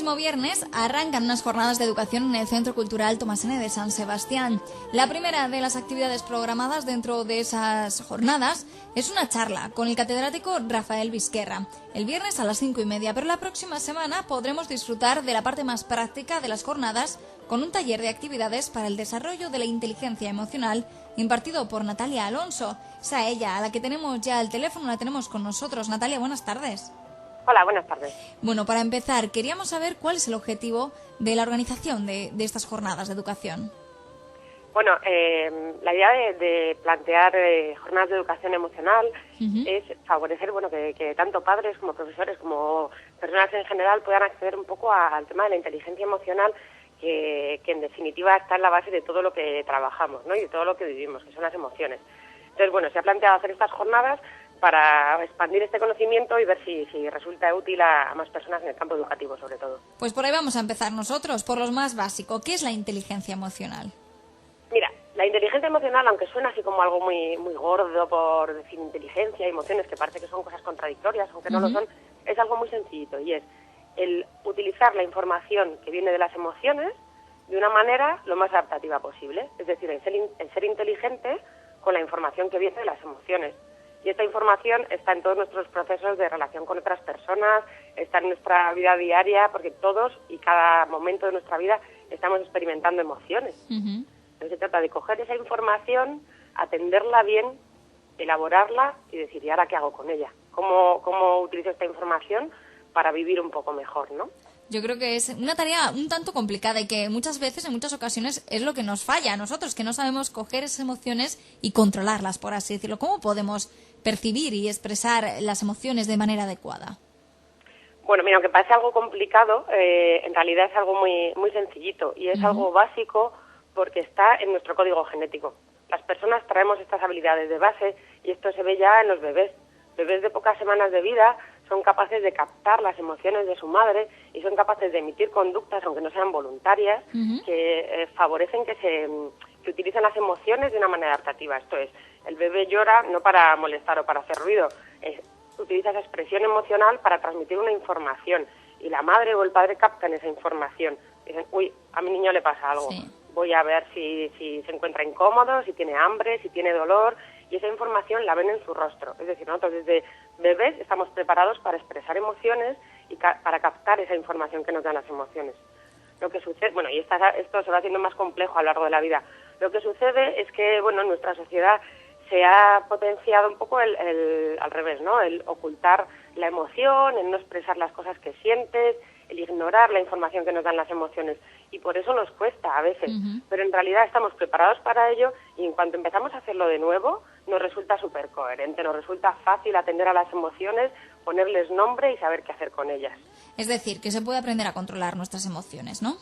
próximo viernes arrancan unas jornadas de educación en el Centro Cultural Tomás N. de San Sebastián. La primera de las actividades programadas dentro de esas jornadas es una charla con el catedrático Rafael Vizquerra, el viernes a las 5:30, pero la próxima semana podremos disfrutar de la parte más práctica de las jornadas con un taller de actividades para el desarrollo de la inteligencia emocional impartido por Natalia Alonso. Es a ella a la que tenemos ya al teléfono, la tenemos con nosotros. Natalia, buenas tardes. Hola, buenas tardes. Bueno, para empezar, queríamos saber cuál es el objetivo de la organización de estas jornadas de educación. Bueno, la idea de plantear jornadas de educación emocional es favorecer que tanto padres como profesores como personas en general puedan acceder un poco al tema de la inteligencia emocional que en definitiva está en la base de todo lo que trabajamos, ¿no? Y de todo lo que vivimos, que son las emociones. Entonces, bueno, se ha planteado hacer estas jornadas para expandir este conocimiento y ver si resulta útil a más personas en el campo educativo, sobre todo. Pues por ahí vamos a empezar nosotros, por lo más básico. ¿Qué es la inteligencia emocional? Mira, la inteligencia emocional, aunque suena así como algo muy gordo por decir inteligencia y emociones, que parece que son cosas contradictorias, aunque no lo son, es algo muy sencillito, y es el utilizar la información que viene de las emociones de una manera lo más adaptativa posible. Es decir, el ser inteligente con la información que viene de las emociones. Y esta información está en todos nuestros procesos de relación con otras personas, está en nuestra vida diaria, porque todos y cada momento de nuestra vida estamos experimentando emociones. Entonces se trata de coger esa información, atenderla bien, elaborarla y decir, ¿y ahora qué hago con ella? ¿Cómo utilizo esta información para vivir un poco mejor, ¿no? Yo creo que es una tarea un tanto complicada y que muchas veces, en muchas ocasiones, es lo que nos falla a nosotros, que no sabemos coger esas emociones y controlarlas, por así decirlo. ¿Cómo podemos percibir y expresar las emociones de manera adecuada? Bueno, mira, aunque parece algo complicado, en realidad es algo muy sencillito y es algo básico porque está en nuestro código genético. Las personas traemos estas habilidades de base y esto se ve ya en los bebés. Bebés de pocas semanas de vida son capaces de captar las emociones de su madre y son capaces de emitir conductas, aunque no sean voluntarias, que favorecen que se utilicen las emociones de una manera adaptativa. Esto es, el bebé llora no para molestar o para hacer ruido, utiliza esa expresión emocional para transmitir una información y la madre o el padre captan esa información. Dicen, uy, a mi niño le pasa algo, voy a ver si se encuentra incómodo, si tiene hambre, si tiene dolor, y esa información la ven en su rostro. Es decir, nosotros desde bebés estamos preparados para expresar emociones y para captar esa información que nos dan las emociones. Lo que sucede, bueno, y esto se va haciendo más complejo a lo largo de la vida. Lo que sucede es que, bueno, en nuestra sociedad se ha potenciado un poco al revés, ¿no? El ocultar la emoción, el no expresar las cosas que sientes, el ignorar la información que nos dan las emociones. Y por eso nos cuesta a veces. Pero en realidad estamos preparados para ello y en cuanto empezamos a hacerlo de nuevo, nos resulta súper coherente, nos resulta fácil atender a las emociones, ponerles nombre y saber qué hacer con ellas. Es decir, que se puede aprender a controlar nuestras emociones, ¿no?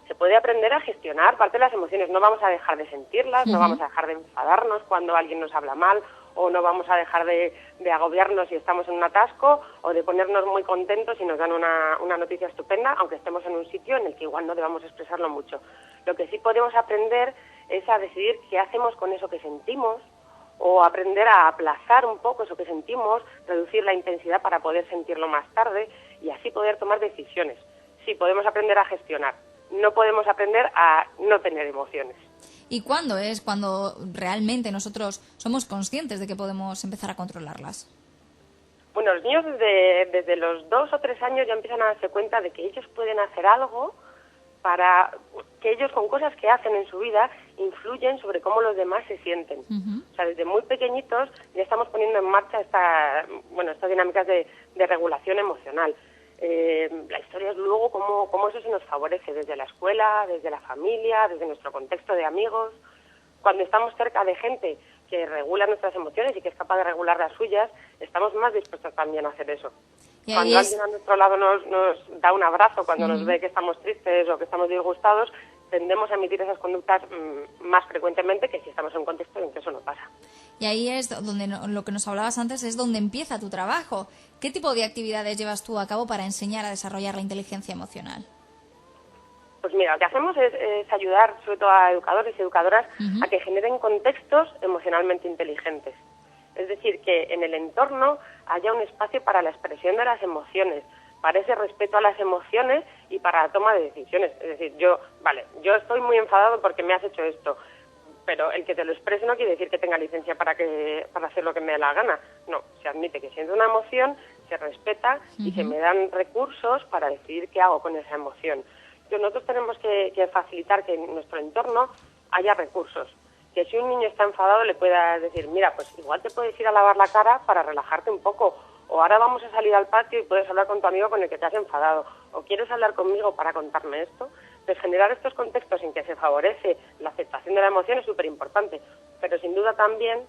Se puede aprender a gestionar parte de las emociones. No vamos a dejar de sentirlas, no vamos a dejar de enfadarnos cuando alguien nos habla mal, o no vamos a dejar de agobiarnos si estamos en un atasco, o de ponernos muy contentos si nos dan una noticia estupenda, aunque estemos en un sitio en el que igual no debamos expresarlo mucho. Lo que sí podemos aprender es a decidir qué hacemos con eso que sentimos, o aprender a aplazar un poco eso que sentimos, reducir la intensidad para poder sentirlo más tarde y así poder tomar decisiones. Sí, podemos aprender a gestionar, no podemos aprender a no tener emociones. ¿Y cuándo es cuando realmente nosotros somos conscientes de que podemos empezar a controlarlas? Bueno, los niños desde los 2 o 3 años ya empiezan a darse cuenta de que ellos pueden hacer algo para que ellos con cosas que hacen en su vida influyen sobre cómo los demás se sienten. O sea, desde muy pequeñitos ya estamos poniendo en marcha estas dinámicas de regulación emocional. La historia es luego cómo eso se nos favorece desde la escuela, desde la familia, desde nuestro contexto de amigos. Cuando estamos cerca de gente que regula nuestras emociones y que es capaz de regular las suyas, estamos más dispuestos también a hacer eso. Cuando alguien a nuestro lado nos da un abrazo, cuando nos ve que estamos tristes o que estamos disgustados, tendemos a emitir esas conductas más frecuentemente que si estamos en un contexto en que eso no pasa. Y ahí es donde lo que nos hablabas antes es donde empieza tu trabajo. ¿Qué tipo de actividades llevas tú a cabo para enseñar a desarrollar la inteligencia emocional? Pues mira, lo que hacemos es ayudar sobre todo a educadores y educadoras a que generen contextos emocionalmente inteligentes. Es decir, que en el entorno haya un espacio para la expresión de las emociones, para ese respeto a las emociones y para la toma de decisiones. Es decir, yo estoy muy enfadado porque me has hecho esto, pero el que te lo exprese no quiere decir que tenga licencia para hacer lo que me dé la gana. No, se admite que siento una emoción, se respeta y se me dan recursos para decidir qué hago con esa emoción. Entonces, nosotros tenemos que facilitar que en nuestro entorno haya recursos. Que si un niño está enfadado le pueda decir, mira, pues igual te puedes ir a lavar la cara para relajarte un poco, o ahora vamos a salir al patio y puedes hablar con tu amigo con el que te has enfadado, o quieres hablar conmigo para contarme esto. Entonces, generar estos contextos en que se favorece la aceptación de la emoción es súper importante, pero sin duda también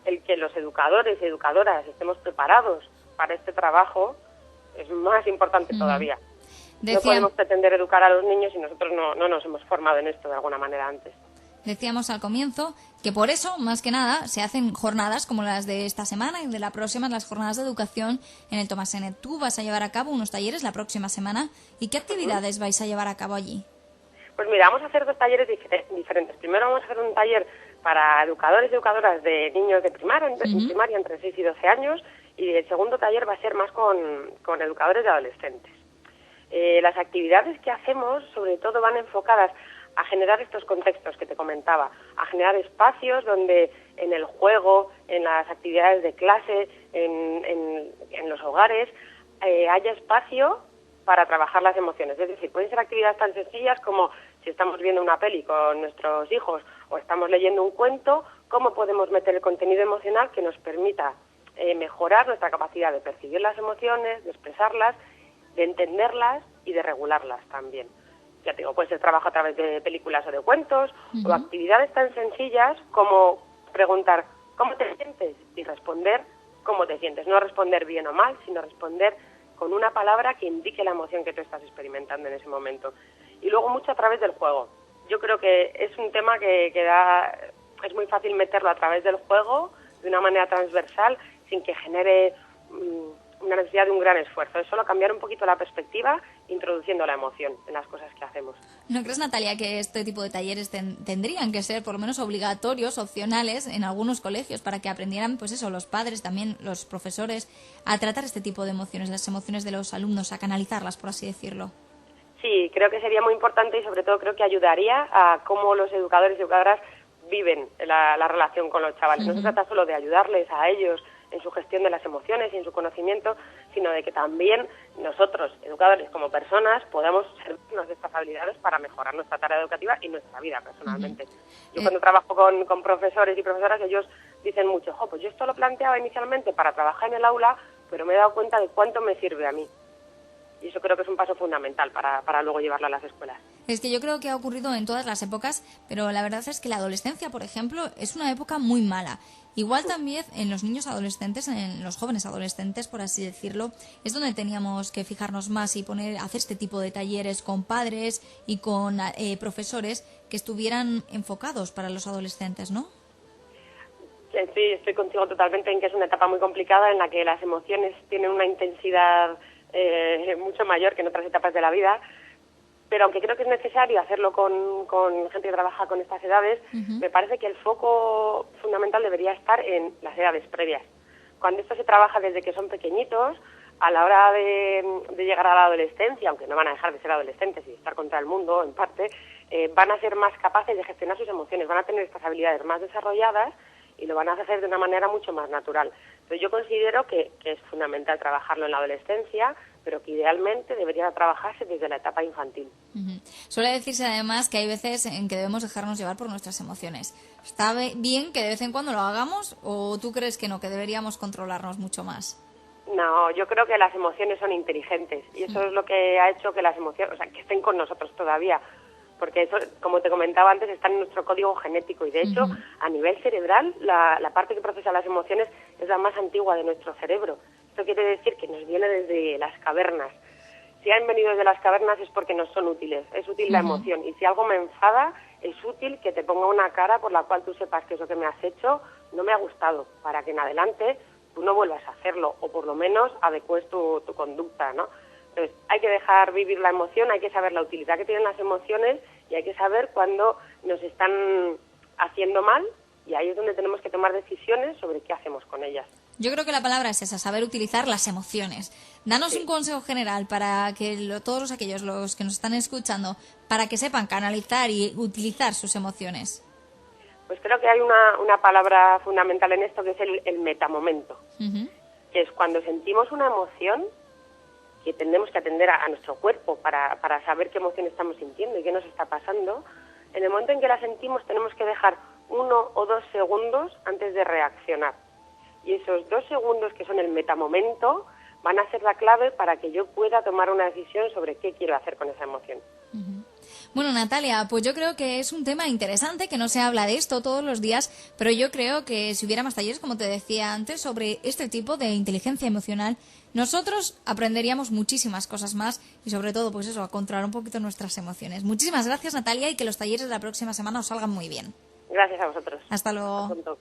el que los educadores y educadoras estemos preparados para este trabajo es más importante todavía. No podemos pretender educar a los niños si nosotros no nos hemos formado en esto de alguna manera antes. Decíamos al comienzo que por eso, más que nada, se hacen jornadas como las de esta semana y de la próxima, las jornadas de educación en el Tomàs N. Tú vas a llevar a cabo unos talleres la próxima semana. ¿Y qué actividades vais a llevar a cabo allí? Pues mira, vamos a hacer 2 talleres diferentes. Primero vamos a hacer un taller para educadores y educadoras de niños de primaria, entre 6 y 12 años, y el segundo taller va a ser más con educadores de adolescentes. Las actividades que hacemos, sobre todo, van enfocadas a generar estos contextos que te comentaba, a generar espacios donde en el juego, en las actividades de clase, en los hogares, haya espacio para trabajar las emociones. Es decir, pueden ser actividades tan sencillas como si estamos viendo una peli con nuestros hijos o estamos leyendo un cuento, cómo podemos meter el contenido emocional que nos permita mejorar nuestra capacidad de percibir las emociones, de expresarlas, de entenderlas y de regularlas también. Ya te digo, puede ser trabajo a través de películas o de cuentos, o actividades tan sencillas como preguntar ¿cómo te sientes? Y responder ¿cómo te sientes? No responder bien o mal, sino responder con una palabra que indique la emoción que tú estás experimentando en ese momento. Y luego mucho a través del juego. Yo creo que es un tema que es muy fácil meterlo a través del juego, de una manera transversal, sin que genere una necesidad de un gran esfuerzo. Es solo cambiar un poquito la perspectiva, introduciendo la emoción en las cosas que hacemos. ¿No crees, Natalia, que este tipo de talleres tendrían que ser por lo menos obligatorios, opcionales, en algunos colegios, para que aprendieran, pues eso, los padres, también los profesores, a tratar este tipo de emociones, las emociones de los alumnos, a canalizarlas, por así decirlo? Sí, creo que sería muy importante y sobre todo creo que ayudaría a cómo los educadores y educadoras viven la relación con los chavales. No se trata solo de ayudarles a ellos en su gestión de las emociones y en su conocimiento, sino de que también nosotros, educadores como personas, podamos servirnos de estas habilidades para mejorar nuestra tarea educativa y nuestra vida personalmente. Yo cuando trabajo con profesores y profesoras, ellos dicen mucho, pues yo esto lo planteaba inicialmente para trabajar en el aula, pero me he dado cuenta de cuánto me sirve a mí. Y eso creo que es un paso fundamental para luego llevarlo a las escuelas. Es que yo creo que ha ocurrido en todas las épocas, pero la verdad es que la adolescencia, por ejemplo, es una época muy mala. Igual también en los niños adolescentes, en los jóvenes adolescentes, por así decirlo, es donde teníamos que fijarnos más y hacer este tipo de talleres con padres y con profesores que estuvieran enfocados para los adolescentes, ¿no? Sí, estoy contigo totalmente en que es una etapa muy complicada en la que las emociones tienen una intensidad mucho mayor que en otras etapas de la vida, pero aunque creo que es necesario hacerlo con gente que trabaja con estas edades, me parece que el foco fundamental debería estar en las edades previas. Cuando esto se trabaja desde que son pequeñitos, a la hora de llegar a la adolescencia, aunque no van a dejar de ser adolescentes y estar contra el mundo, en parte, van a ser más capaces de gestionar sus emociones, van a tener estas habilidades más desarrolladas y lo van a hacer de una manera mucho más natural. Entonces yo considero que es fundamental trabajarlo en la adolescencia, pero que idealmente debería trabajarse desde la etapa infantil. Suele decirse además que hay veces en que debemos dejarnos llevar por nuestras emociones. ¿Está bien que de vez en cuando lo hagamos o tú crees que no, que deberíamos controlarnos mucho más? No, yo creo que las emociones son inteligentes y eso es lo que ha hecho que las emociones, o sea, que estén con nosotros todavía. Porque eso, como te comentaba antes, está en nuestro código genético y de hecho a nivel cerebral la parte que procesa las emociones es la más antigua de nuestro cerebro. Esto quiere decir que nos viene desde las cavernas. Si han venido desde las cavernas es porque nos son útiles, es útil la emoción y si algo me enfada es útil que te ponga una cara por la cual tú sepas que eso que me has hecho no me ha gustado, para que en adelante tú no vuelvas a hacerlo o por lo menos adecues tu conducta, ¿no? Entonces, hay que dejar vivir la emoción, hay que saber la utilidad que tienen las emociones y hay que saber cuándo nos están haciendo mal y ahí es donde tenemos que tomar decisiones sobre qué hacemos con ellas. Yo creo que la palabra es esa, saber utilizar las emociones. Danos un consejo general para que todos aquellos los que nos están escuchando, para que sepan canalizar y utilizar sus emociones. Pues creo que hay una palabra fundamental en esto, que es el metamomento. Que es cuando sentimos una emoción, que tenemos que atender a nuestro cuerpo para saber qué emoción estamos sintiendo y qué nos está pasando. En el momento en que la sentimos tenemos que dejar 1 o 2 segundos antes de reaccionar. Y esos 2 segundos, que son el metamomento, van a ser la clave para que yo pueda tomar una decisión sobre qué quiero hacer con esa emoción. Bueno, Natalia, pues yo creo que es un tema interesante, que no se habla de esto todos los días, pero yo creo que si hubiera más talleres, como te decía antes, sobre este tipo de inteligencia emocional, nosotros aprenderíamos muchísimas cosas más y sobre todo, pues eso, a controlar un poquito nuestras emociones. Muchísimas gracias, Natalia, y que los talleres de la próxima semana os salgan muy bien. Gracias a vosotros. Hasta luego. Hasta pronto.